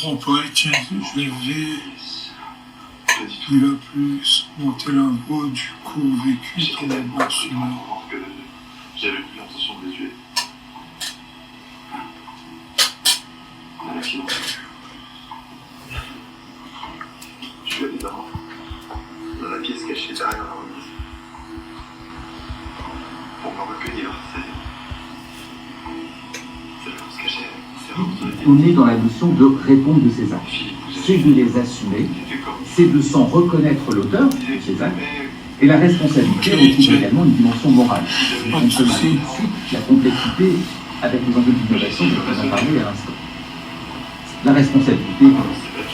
son poétique, je l'ai vu. Il a plus monté la voix du coup vécu qu'il a battu. J'avais plus l'intention de les tuer. Un accident. Je suis allé dans la pièce cachée derrière la remise. Pour me recueillir, c'est là où se cachait. On est dans la notion de répondre de ses actes. C'est de les assumer, c'est de s'en reconnaître l'auteur de ces actes, et la responsabilité retrouve également une dimension morale. On peut tout de suite la complexité avec les enjeux d'innovation dont on en parlait à l'instant. La responsabilité,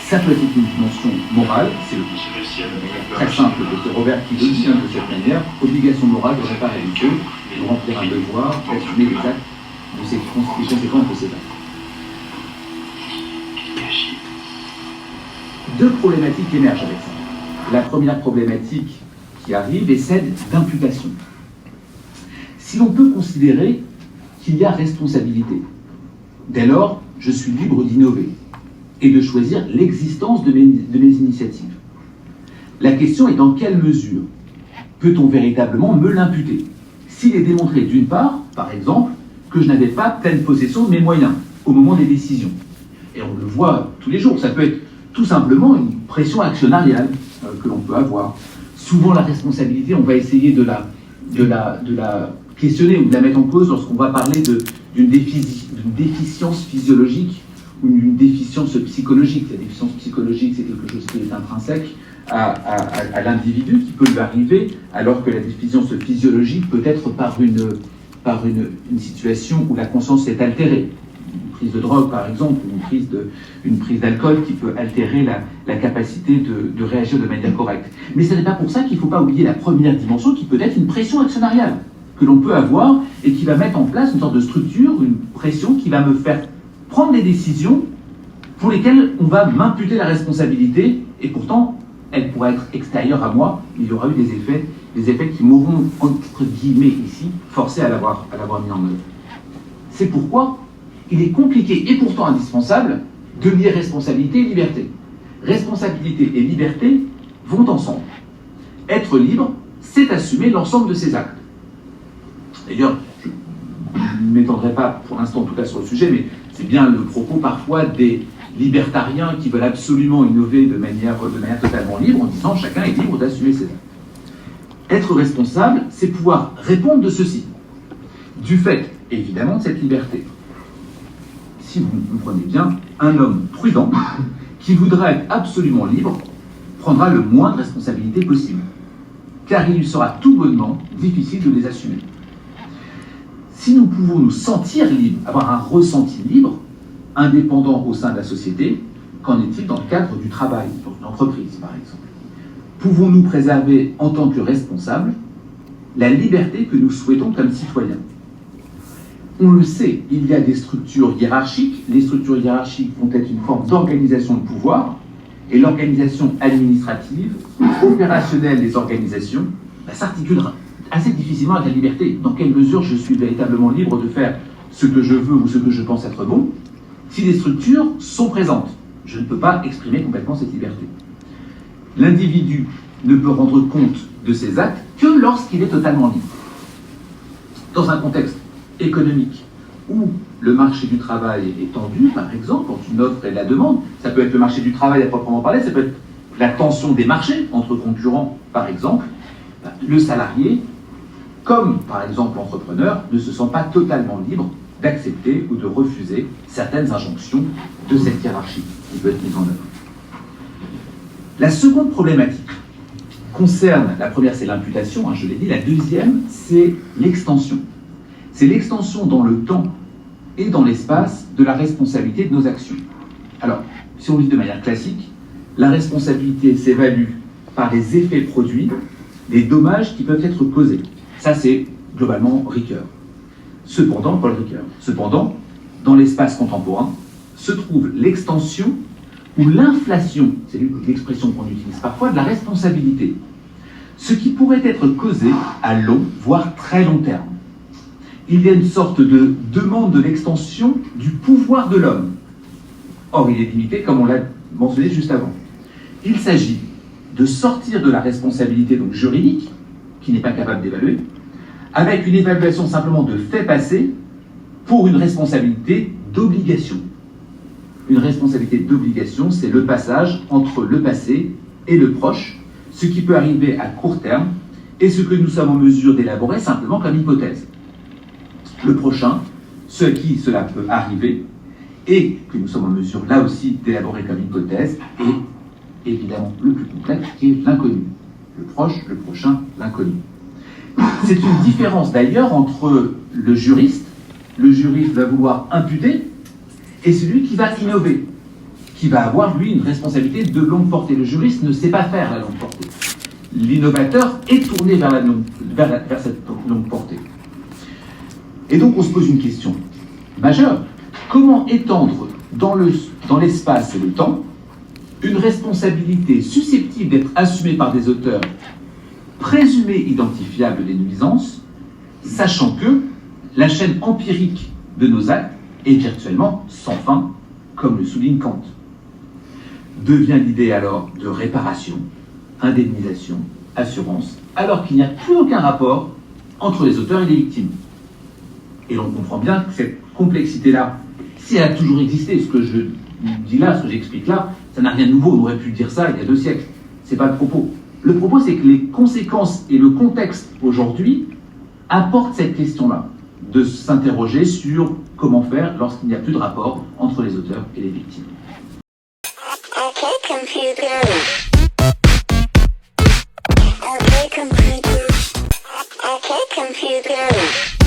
ça peut être une dimension morale, c'est très simple, c'est Robert qui le dit de cette manière, obligation morale de réparer les feux, de remplir un devoir, d'assumer les actes, les conséquences de ces actes. Deux problématiques émergent avec ça. La première problématique qui arrive est celle d'imputation. Si l'on peut considérer qu'il y a responsabilité, dès lors, je suis libre d'innover et de choisir l'existence de mes initiatives. La question est dans quelle mesure peut-on véritablement me l'imputer? S'il est démontré d'une part, par exemple, que je n'avais pas pleine possession de mes moyens au moment des décisions. Et on le voit tous les jours, ça peut être tout simplement une pression actionnariale que l'on peut avoir. Souvent, la responsabilité, on va essayer de la questionner ou de la mettre en cause lorsqu'on va parler d'une déficience physiologique ou d'une déficience psychologique. La déficience psychologique, c'est quelque chose qui est intrinsèque à l'individu, qui peut lui arriver, alors que la déficience physiologique peut être par une situation où la conscience est altérée. Une prise de drogue, par exemple, ou une prise d'alcool qui peut altérer la capacité de réagir de manière correcte. Mais ce n'est pas pour ça qu'il ne faut pas oublier la première dimension, qui peut être une pression actionnariale que l'on peut avoir et qui va mettre en place une sorte de structure, une pression qui va me faire prendre des décisions pour lesquelles on va m'imputer la responsabilité, et pourtant, elle pourrait être extérieure à moi, mais il y aura eu des effets qui m'auront, entre guillemets ici, forcé à l'avoir mis en œuvre. C'est pourquoi il est compliqué et pourtant indispensable de lier responsabilité et liberté. Responsabilité et liberté vont ensemble. Être libre, c'est assumer l'ensemble de ses actes. D'ailleurs, je ne m'étendrai pas pour l'instant en tout cas sur le sujet, mais c'est bien le propos parfois des libertariens qui veulent absolument innover de manière totalement libre en disant chacun est libre d'assumer ses actes. Être responsable, c'est pouvoir répondre de ceci, du fait évidemment de cette liberté. Si vous comprenez bien, un homme prudent qui voudra être absolument libre prendra le moins de responsabilités possible, car il lui sera tout bonnement difficile de les assumer. Si nous pouvons nous sentir libres, avoir un ressenti libre, indépendant au sein de la société, qu'en est-il dans le cadre du travail, dans une entreprise par exemple? Pouvons-nous préserver en tant que responsables la liberté que nous souhaitons comme citoyens? On le sait, il y a des structures hiérarchiques. Les structures hiérarchiques vont être une forme d'organisation de pouvoir, et l'organisation administrative, opérationnelle des organisations, s'articule assez difficilement avec la liberté. Dans quelle mesure je suis véritablement libre de faire ce que je veux ou ce que je pense être bon? Si les structures sont présentes, je ne peux pas exprimer complètement cette liberté. L'individu ne peut rendre compte de ses actes que lorsqu'il est totalement libre. Dans un contexte économique où le marché du travail est tendu, par exemple, entre une offre et la demande, ça peut être le marché du travail à proprement parler, ça peut être la tension des marchés entre concurrents, par exemple, le salarié, comme par exemple l'entrepreneur, ne se sent pas totalement libre d'accepter ou de refuser certaines injonctions de cette hiérarchie qui peut être mise en œuvre. La seconde problématique concerne, la première c'est l'imputation, je l'ai dit, la deuxième c'est l'extension. C'est l'extension dans le temps et dans l'espace de la responsabilité de nos actions. Alors, si on dit de manière classique, la responsabilité s'évalue par les effets produits, les dommages qui peuvent être causés. Ça, c'est globalement Ricoeur. Cependant, Paul Ricoeur. Cependant, dans l'espace contemporain, se trouve l'extension ou l'inflation, c'est l'expression qu'on utilise parfois, de la responsabilité. Ce qui pourrait être causé à long, voire très long terme. Il y a une sorte de demande de l'extension du pouvoir de l'homme. Or, il est limité, comme on l'a mentionné juste avant. Il s'agit de sortir de la responsabilité donc juridique, qui n'est pas capable d'évaluer, avec une évaluation simplement de fait passé pour une responsabilité d'obligation. Une responsabilité d'obligation, c'est le passage entre le passé et le proche, ce qui peut arriver à court terme et ce que nous sommes en mesure d'élaborer simplement comme hypothèse. Le prochain, ce à qui cela peut arriver et que nous sommes en mesure là aussi d'élaborer comme hypothèse, et évidemment le plus complexe qui est l'inconnu. Le proche, le prochain, l'inconnu. C'est une différence d'ailleurs entre le juriste va vouloir imputer, et celui qui va innover, qui va avoir, lui, une responsabilité de longue portée. Le juriste ne sait pas faire la longue portée. L'innovateur est tourné vers cette longue portée. Et donc on se pose une question majeure. Comment étendre dans l'espace et le temps une responsabilité susceptible d'être assumée par des auteurs présumés identifiables des nuisances, sachant que la chaîne empirique de nos actes est virtuellement sans fin, comme le souligne Kant. Devient l'idée alors de réparation, indemnisation, assurance, alors qu'il n'y a plus aucun rapport entre les auteurs et les victimes. Et l'on comprend bien que cette complexité-là, si elle a toujours existé, ce que je dis là, ce que j'explique là, ça n'a rien de nouveau, on aurait pu dire ça il y a 2 siècles. C'est pas le propos. Le propos, c'est que les conséquences et le contexte aujourd'hui apportent cette question-là, de s'interroger sur comment faire lorsqu'il n'y a plus de rapport entre les auteurs et les victimes. Okay, computer. Okay, computer.